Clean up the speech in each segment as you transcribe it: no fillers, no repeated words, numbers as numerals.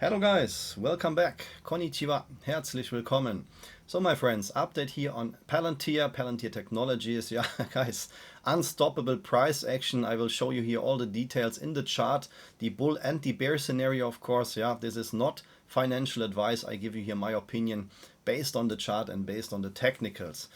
Hello guys, welcome back. Konnichiwa, herzlich willkommen. So my friends, update here on Palantir Technologies. Yeah guys, unstoppable price action. I will show you here all the details in the chart, the bull and the bear scenario of course. Yeah, this is not financial advice. I give you here my opinion based on the chart and based on the technicals.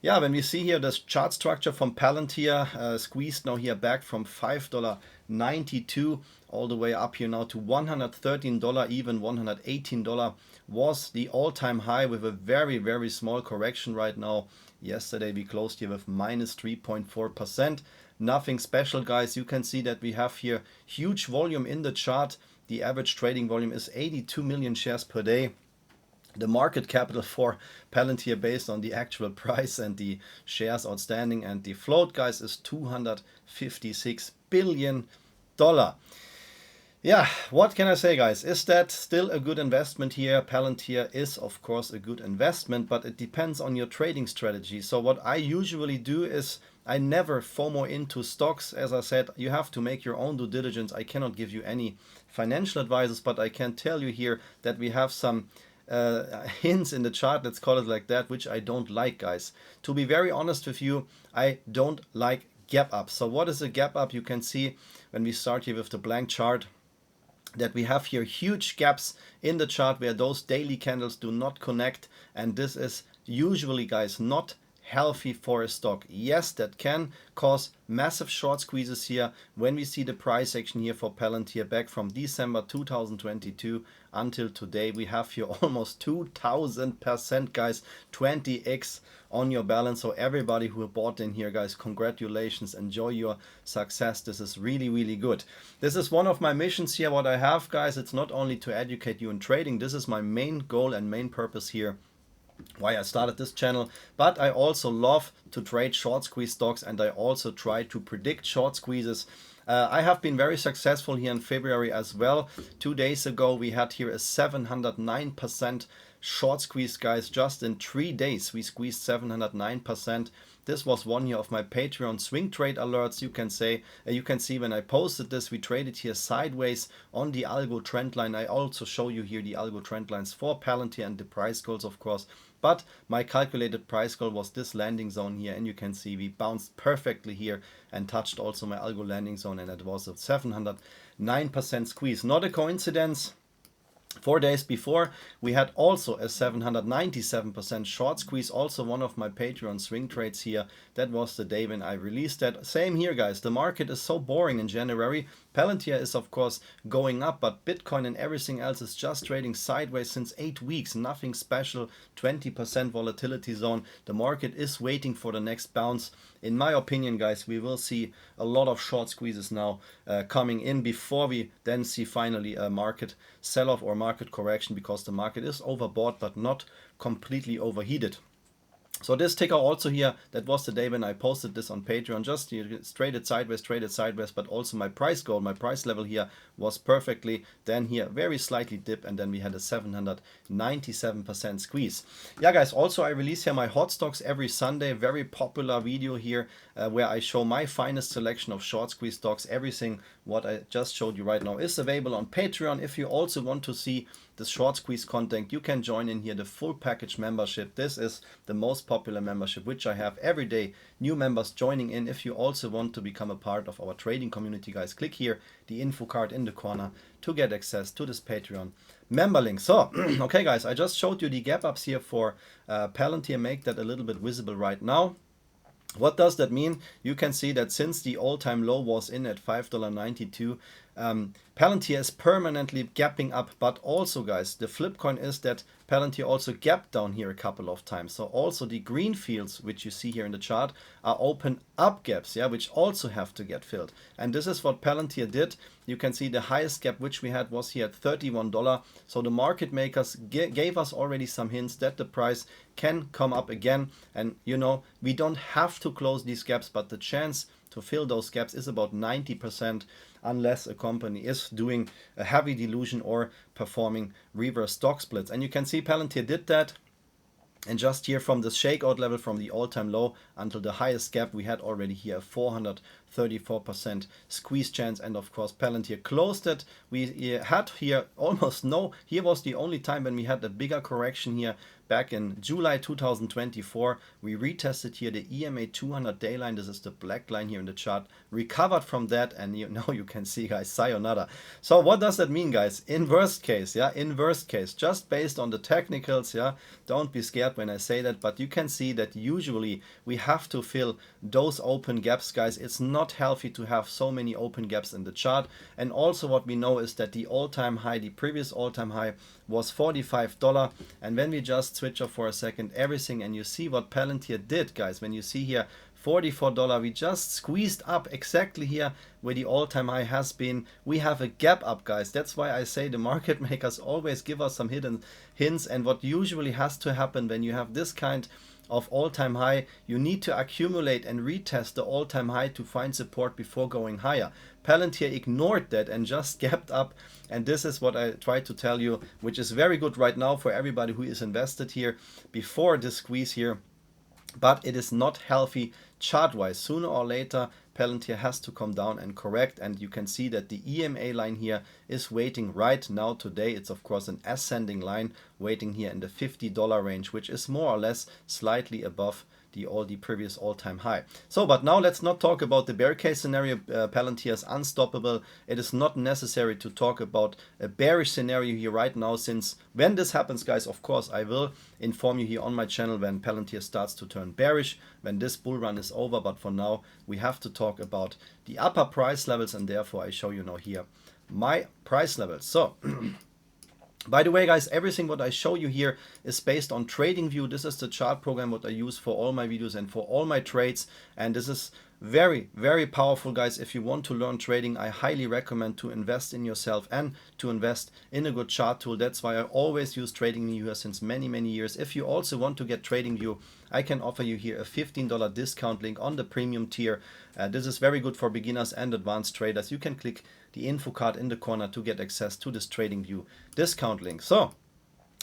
Yeah, when we see here this chart structure from Palantir, squeezed now here back from $5.92 all the way up here now to $113, even $118 was the all-time high with a very small correction right now. Yesterday we closed here with minus 3.4%. Nothing special guys. You can see that we have here huge volume in the chart. The average trading volume is 82 million shares per day. The market capital for Palantir based on the actual price and the shares outstanding and the float guys is $256 billion. Yeah, what can I say guys? Is that still a good investment here? Palantir is of course a good investment, but it depends on your trading strategy. So what I usually do is I never FOMO into stocks. As I said, you have to make your own due diligence. I cannot give you any financial advice, but I can tell you here that we have some hints in the chart, let's call it like that, which I don't like guys. To be very honest with you, I don't like gap up. So what is a gap up? You can see when we start here with the blank chart that we have here huge gaps in the chart where those daily candles do not connect, and this is usually guys not healthy for a stock. Yes, that can cause massive short squeezes here when we see the price action here for Palantir back from December 2022 until today. We have here almost 2000% guys, 20x on your balance. So everybody who bought in here guys, congratulations, enjoy your success. This is really good. This is one of my missions here what I have guys. It's not only to educate you in trading, this is my main goal and main purpose here why I started this channel, but I also love to trade short squeeze stocks and I also try to predict short squeezes. I have been very successful here in February as well. 2 days ago we had here a 709% short squeeze guys. Just in 3 days we squeezed 709%. This was one here of my Patreon swing trade alerts. You can see when I posted this, we traded here sideways on the algo trend line. I also show you here the algo trend lines for Palantir and the price goals of course. But my calculated price goal was this landing zone here, and you can see we bounced perfectly here and touched also my algo landing zone, and it was a 709% squeeze. Not a coincidence. 4 days before we had also a 797% short squeeze, also one of my Patreon swing trades here. That was the day when I released that. Same here guys, the market is so boring in January. Palantir is of course going up, but Bitcoin and everything else is just trading sideways since 8 weeks. Nothing special, 20% volatility zone. The market is waiting for the next bounce. In my opinion guys, we will see a lot of short squeezes now coming in before we then see finally a market sell-off or market correction, because the market is overbought but not completely overheated. So this ticker also here, that was the day when I posted this on Patreon, just traded sideways, but also my price goal, my price level here was perfectly, then here very slightly dip, and then we had a 797% squeeze. Yeah guys, also I release here my hot stocks every Sunday, very popular video here where I show my finest selection of short squeeze stocks. Everything what I just showed you right now is available on Patreon. If you also want to see the short squeeze content, you can join in here the full package membership. This is the most popular membership which I have every day, new members joining in. If you also want to become a part of our trading community guys, click here the info card in the corner to get access to this Patreon member link. So okay guys, I just showed you the gap ups here for Palantir. Make that a little bit visible right now. What does that mean? You can see that since the all-time low was in at $5.92, Palantir is permanently gapping up, but also guys, the flip coin is that Palantir also gapped down here a couple of times. So also the green fields which you see here in the chart are open up gaps, yeah, which also have to get filled. And this is what Palantir did. You can see the highest gap which we had was here at $31. So the market makers gave us already some hints that the price can come up again. And you know, we don't have to close these gaps, but the chance to fill those gaps is about 90%, unless a company is doing a heavy dilution or performing reverse stock splits. And you can see Palantir did that. And just here from the shakeout level from the all-time low until the highest gap, we had already here a 34% squeeze chance, and of course Palantir closed it. We had here almost no, here was the only time when we had a bigger correction here back in July 2024. We retested here the EMA 200 day line. This is the black line here in the chart. Recovered from that, and now you can see, guys, sayonara. So what does that mean, guys? In worst case, yeah, in worst case, just based on the technicals, yeah, don't be scared when I say that, but you can see that usually we have to fill those open gaps, guys. It's not healthy to have so many open gaps in the chart. And also what we know is that the all-time high, the previous all-time high was $45. And when we just switch off for a second everything, and you see what Palantir did, guys, when you see here $44, we just squeezed up exactly here where the all-time high has been. We have a gap up, guys. That's why I say the market makers always give us some hidden hints, and what usually has to happen when you have this kind of all-time high, you need to accumulate and retest the all-time high to find support before going higher. Palantir ignored that and just gapped up, and this is what I try to tell you, which is very good right now for everybody who is invested here before this squeeze here, but it is not healthy chart-wise. Sooner or later Palantir has to come down and correct, and you can see that the EMA line here is waiting right now today. It's of course an ascending line waiting here in the $50 range, which is more or less slightly above the previous all-time high. So, but now let's not talk about the bear case scenario. Palantir is unstoppable. It is not necessary to talk about a bearish scenario here right now, since when this happens, guys, of course I will inform you here on my channel when Palantir starts to turn bearish, when this bull run is over. But for now we have to talk about the upper price levels, and therefore I show you now here my price levels. So by the way, guys, everything what I show you here is based on TradingView. This is the chart program what I use for all my videos and for all my trades, and this is very, very powerful, guys. If you want to learn trading, I highly recommend to invest in yourself and to invest in a good chart tool. That's why I always use TradingView here since many, many years. If you also want to get TradingView, I can offer you here a $15 discount link on the premium tier. This is very good for beginners and advanced traders. You can click the info card in the corner to get access to this TradingView discount link. So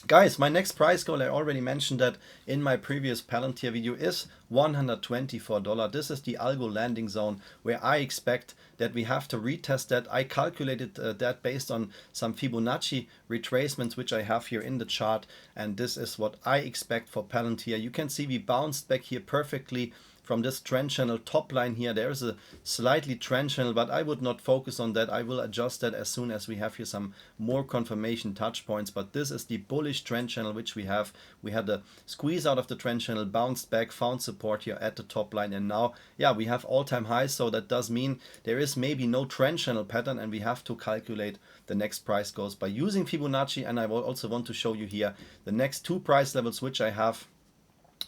guys, my next price goal, I already mentioned that in my previous Palantir video, is $124. This is the algo landing zone where I expect that we have to retest that. I calculated that based on some Fibonacci retracements which I have here in the chart, and this is what I expect for Palantir. You can see we bounced back here perfectly from this trend channel top line here. There's a slightly trend channel, but I would not focus on that. I will adjust that as soon as we have here some more confirmation touch points. But this is the bullish trend channel which we have. We had a squeeze out of the trend channel, bounced back, found support here at the top line, and now, yeah, we have all-time highs. So that does mean there is maybe no trend channel pattern, and we have to calculate the next price goes by using Fibonacci. And I will also want to show you here the next two price levels which I have.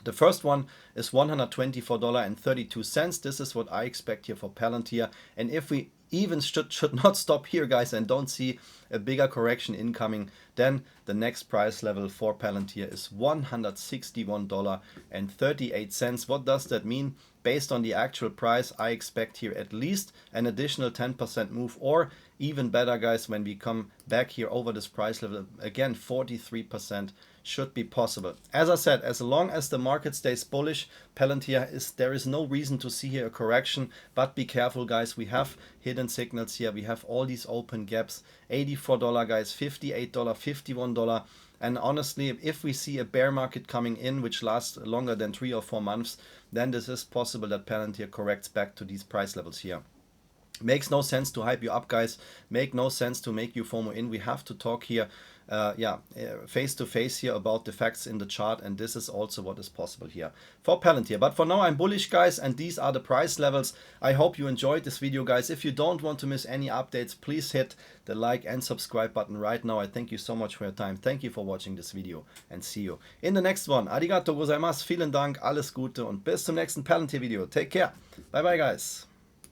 The first one is $124.32. This is what I expect here for Palantir. And if we even should not stop here, guys, and don't see a bigger correction incoming, then the next price level for Palantir is $161.38. What does that mean? Based on the actual price, I expect here at least an additional 10% move, or even better, guys, when we come back here over this price level, again, 43% should be possible. As I said, as long as the market stays bullish, Palantir there is no reason to see here a correction, but be careful, guys. We have hidden signals here. We have all these open gaps, $84, guys, $58, $51. And honestly, if we see a bear market coming in, which lasts longer than 3 or 4 months, then this is possible that Palantir corrects back to these price levels here. Makes no sense to hype you up, guys. Make no sense to make you FOMO in. We have to talk here face to face here about the facts in the chart, and this is also what is possible here for Palantir. But for now, I'm bullish, guys, and these are the price levels. I hope you enjoyed this video, guys. If you don't want to miss any updates, please hit the like and subscribe button right now. I thank you so much for your time. Thank you for watching this video, and see you in the next one. Arigato gozaimasu, vielen Dank, alles Gute und bis zum nächsten Palantir Video. Take care. Bye bye, guys.